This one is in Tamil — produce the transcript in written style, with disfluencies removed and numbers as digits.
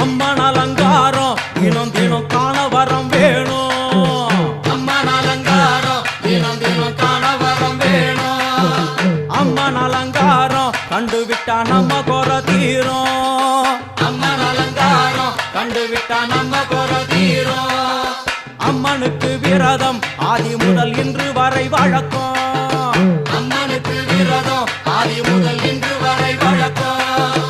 அம்மன் அலங்காரம் தினம் தினம் காண வரம் வேணும். அம்மன் அலங்காரம் தினம் தினம் காண வரம் வேணும். அம்மன் அலங்காரம் கண்டு விட்டா நம்ம குறை தீரும். அம்மன் அலங்காரம் கண்டு விட்டா நம்ம குறை தீரும். அம்மனுக்கு விரதம் ஆதி முதல் இன்று வரை வழக்கம். அம்மனுக்கு விரதம் ஆதி முதல் இன்று வரை வழக்கம்.